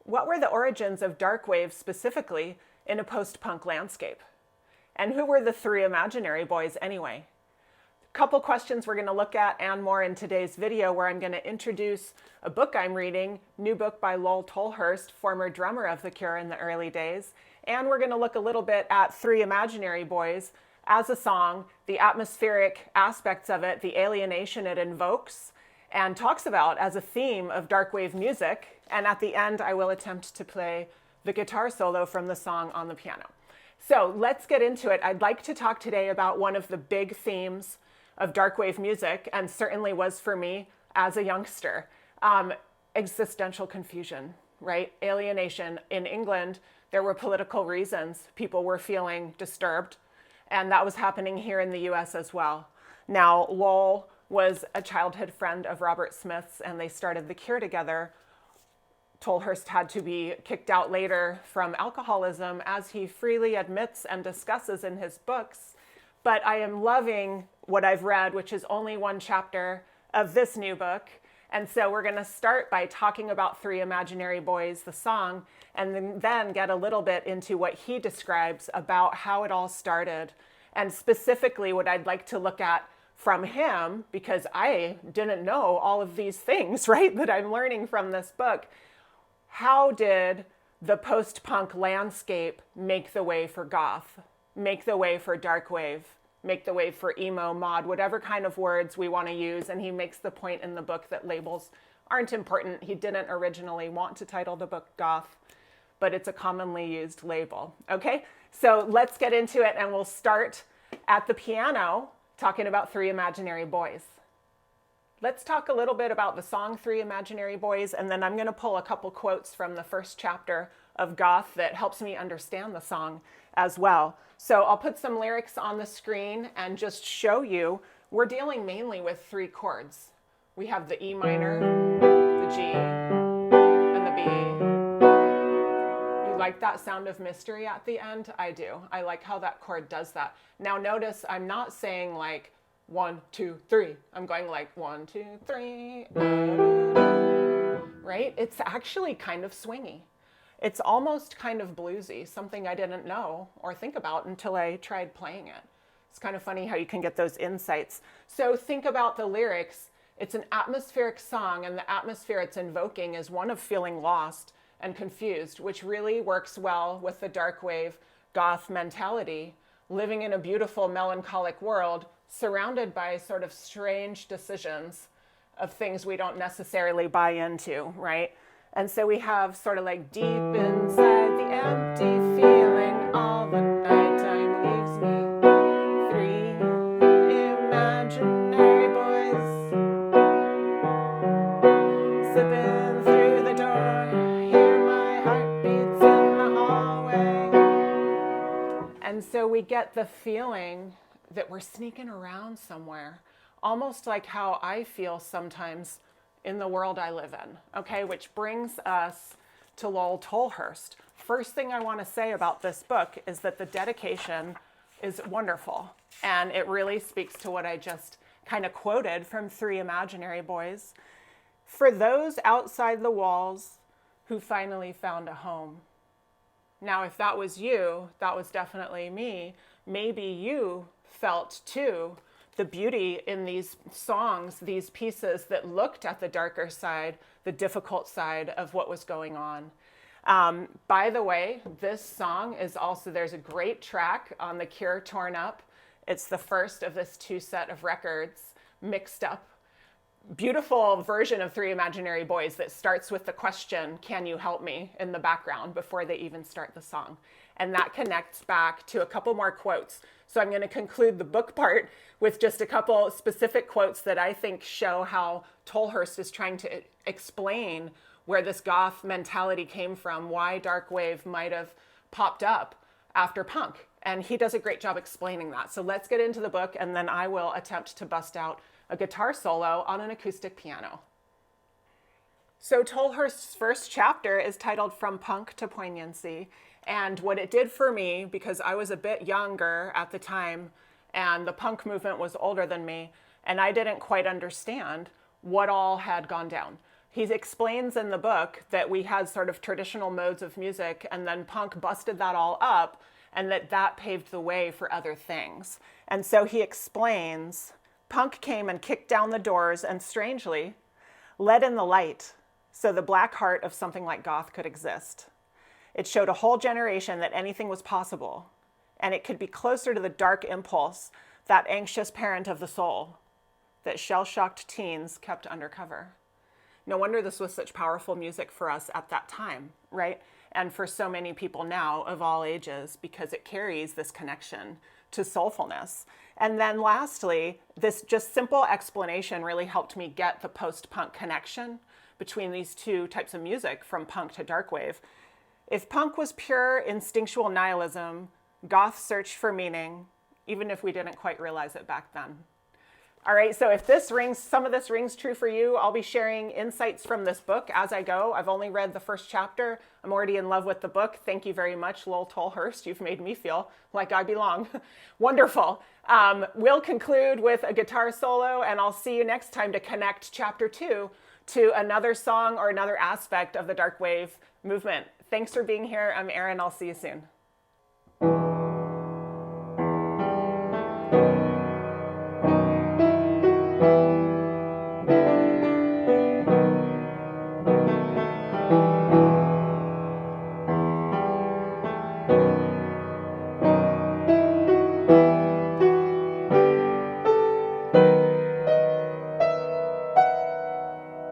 what were the origins of darkwave specifically in a post-punk landscape? And who were the three imaginary boys anyway? A couple questions we're going to look at and more in today's video, where I'm going to introduce a book I'm reading, new book by Lol Tolhurst, former drummer of The Cure in the early days. And we're going to look a little bit at Three Imaginary Boys as a song, the atmospheric aspects of it, the alienation it invokes and talks about as a theme of darkwave music. And at the end, I will attempt to play the guitar solo from the song on the piano. So let's get into it. I'd like to talk today about one of the big themes of darkwave music, and certainly was for me as a youngster, existential confusion, right? Alienation. In England, there were political reasons people were feeling disturbed, and that was happening here in the US as well. Now, Lol was a childhood friend of Robert Smith's, and they started The Cure together. Tolhurst had to be kicked out later from alcoholism, as he freely admits and discusses in his books. But I am loving what I've read, which is only one chapter of this new book. And so we're going to start by talking about Three Imaginary Boys, the song, and then get a little bit into what he describes about how it all started. And specifically what I'd like to look at from him, because I didn't know all of these things, right, that I'm learning from this book. How did the post-punk landscape make the way for goth, make the way for darkwave, make the way for emo, mod, whatever kind of words we want to use? And he makes the point in the book that labels aren't important. He didn't originally want to title the book Goth, but it's a commonly used label. Okay, so let's get into it, and we'll start at the piano talking about Three Imaginary Boys. Let's talk a little bit about the song Three Imaginary Boys, and then I'm going to pull a couple quotes from the first chapter of Goth that helps me understand the song as well. So I'll put some lyrics on the screen and just show you we're dealing mainly with three chords. We have the E minor, the G, and the B. You like that sound of mystery at the end? I do. I like how that chord does that. Now notice I'm not saying like 1, 2, 3. I'm going like 1, 2, 3, right? It's actually kind of swingy. It's almost kind of bluesy, something I didn't know or think about until I tried playing it. It's kind of funny how you can get those insights. So think about the lyrics. It's an atmospheric song, and the atmosphere it's invoking is one of feeling lost and confused, which really works well with the darkwave goth mentality, living in a beautiful melancholic world surrounded by sort of strange decisions of things we don't necessarily buy into, right? And so we have sort of like deep inside the empty feeling, all the nighttime leaves me. Three imaginary boys slipping through the door, hear my heartbeats in the hallway. And so we get the feeling that we're sneaking around somewhere, almost like how I feel sometimes in the world I live in, okay? Which brings us to Lol Tolhurst. First thing I want to say about this book is that the dedication is wonderful, and it really speaks to what I just kind of quoted from Three Imaginary Boys. For those outside the walls who finally found a home. Now, if that was you, that was definitely me. Maybe you felt too the beauty in these songs, these pieces that looked at the darker side, the difficult side of what was going on. By the way, this song is also, there's a great track on The Cure, Torn Up. It's the first of this 2 set of records, mixed up. Beautiful version of Three Imaginary Boys that starts with the question, can you help me, in the background before they even start the song. And that connects back to a couple more quotes. So I'm going to conclude the book part with just a couple specific quotes that I think show how Tolhurst is trying to explain where this goth mentality came from, why darkwave might have popped up after punk. And he does a great job explaining that. So let's get into the book, and then I will attempt to bust out a guitar solo on an acoustic piano. So Tolhurst's first chapter is titled From Punk to Poignancy. And what it did for me, because I was a bit younger at the time, and the punk movement was older than me, and I didn't quite understand what all had gone down. He explains in the book that we had sort of traditional modes of music, and then punk busted that all up, and that paved the way for other things. And so he explains, punk came and kicked down the doors and, strangely, let in the light so the black heart of something like goth could exist. It showed a whole generation that anything was possible, and it could be closer to the dark impulse, that anxious parent of the soul, that shell-shocked teens kept undercover. No wonder this was such powerful music for us at that time, right? And for so many people now of all ages, because it carries this connection to soulfulness. And then lastly, this just simple explanation really helped me get the post-punk connection between these two types of music, from punk to darkwave. If punk was pure instinctual nihilism, goth searched for meaning, even if we didn't quite realize it back then. All right, so if some of this rings true for you, I'll be sharing insights from this book as I go. I've only read the first chapter. I'm already in love with the book. Thank you very much, Lol Tolhurst. You've made me feel like I belong. Wonderful. We'll conclude with a guitar solo, and I'll see you next time to connect chapter 2 to another song or another aspect of the dark wave movement. Thanks for being here. I'm Erin. I'll see you soon.